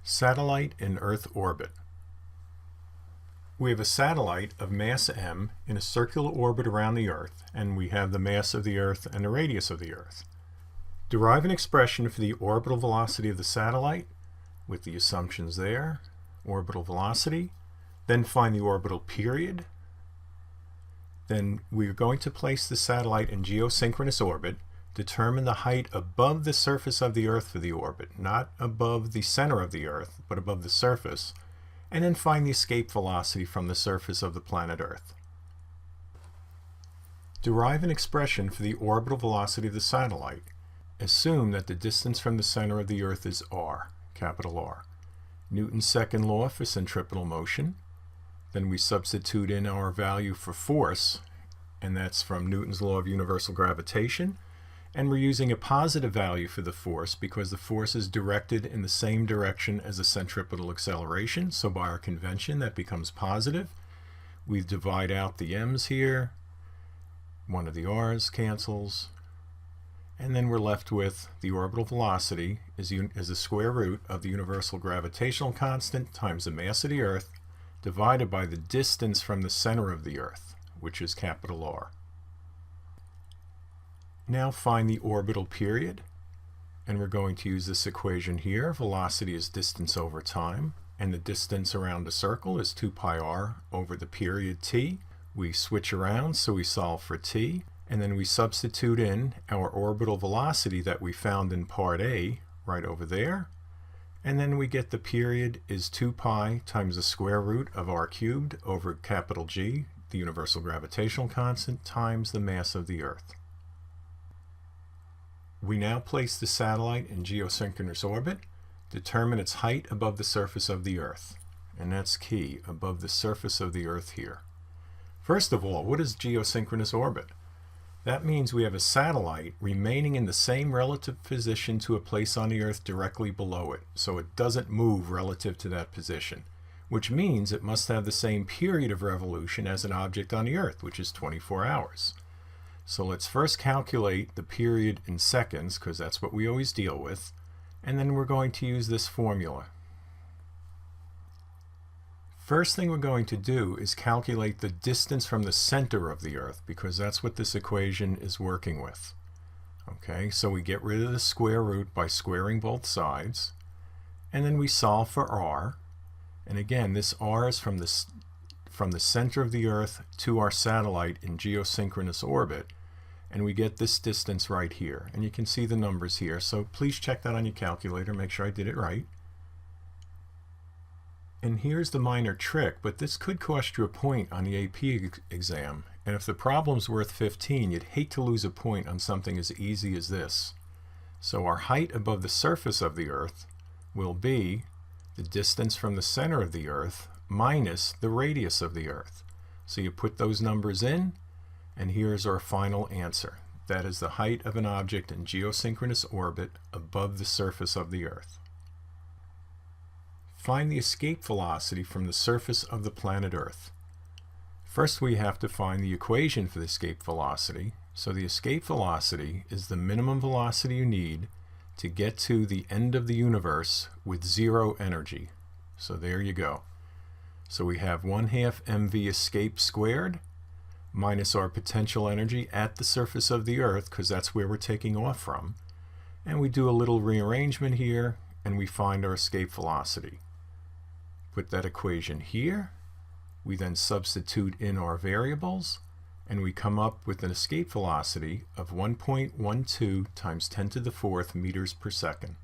Satellite in Earth orbit. We have a satellite of mass m in a circular orbit around the Earth, and we have the mass of the Earth and the radius of the Earth. Derive an expression for the orbital velocity of the satellite with the assumptions there, orbital velocity, then find the orbital period. Then we're going to place the satellite in geosynchronous orbit, determine the height above the surface of the Earth for the orbit, not above the center of the Earth, but above the surface, and then find the escape velocity from the surface of the planet Earth. Derive an expression for the orbital velocity of the satellite. Assume that the distance from the center of the Earth is r, capital R. Newton's second law for centripetal motion. Then we substitute in our value for force, and that's from Newton's law of universal gravitation. And we're using a positive value for the force because the force is directed in the same direction as the centripetal acceleration. So by our convention, that becomes positive. We divide out the m's here. One of the r's cancels. And then we're left with the orbital velocity is the square root of the universal gravitational constant times the mass of the Earth divided by the distance from the center of the Earth, which is capital R. Now find the orbital period, and we're going to use this equation here. Velocity is distance over time, and the distance around a circle is 2 pi r over the period t. We switch around, so we solve for t, and then we substitute in our orbital velocity that we found in part A right over there, and then we get the period is 2 pi times the square root of r cubed over capital G, the universal gravitational constant, times the mass of the Earth. We now place the satellite in geosynchronous orbit, determine its height above the surface of the Earth, and that's key, above the surface of the Earth here. First of all, what is geosynchronous orbit? That means we have a satellite remaining in the same relative position to a place on the Earth directly below it, so it doesn't move relative to that position, which means it must have the same period of revolution as an object on the Earth, which is 24 hours. So let's first calculate the period in seconds, because that's what we always deal with, and then we're going to use this formula. First thing we're going to do is calculate the distance from the center of the Earth, because that's what this equation is working with. Okay, so we get rid of the square root by squaring both sides, and then we solve for r. And again, this r is from the center of the Earth to our satellite in geosynchronous orbit, and we get this distance right here. And you can see the numbers here, so please check that on your calculator, make sure I did it right. And here's the minor trick, but this could cost you a point on the AP exam, and if the problem's worth 15, you'd hate to lose a point on something as easy as this. So our height above the surface of the Earth will be the distance from the center of the Earth minus the radius of the Earth. So you put those numbers in, and here's our final answer. That is the height of an object in geosynchronous orbit above the surface of the Earth. Find the escape velocity from the surface of the planet Earth. First we have to find the equation for the escape velocity. So the escape velocity is the minimum velocity you need to get to the end of the universe with zero energy. So there you go. So we have 1/2 mv escape squared minus our potential energy at the surface of the Earth, because that's where we're taking off from. And we do a little rearrangement here, and we find our escape velocity. Put that equation here. We then substitute in our variables, and we come up with an escape velocity of 1.12 times 10 to the 4th meters per second.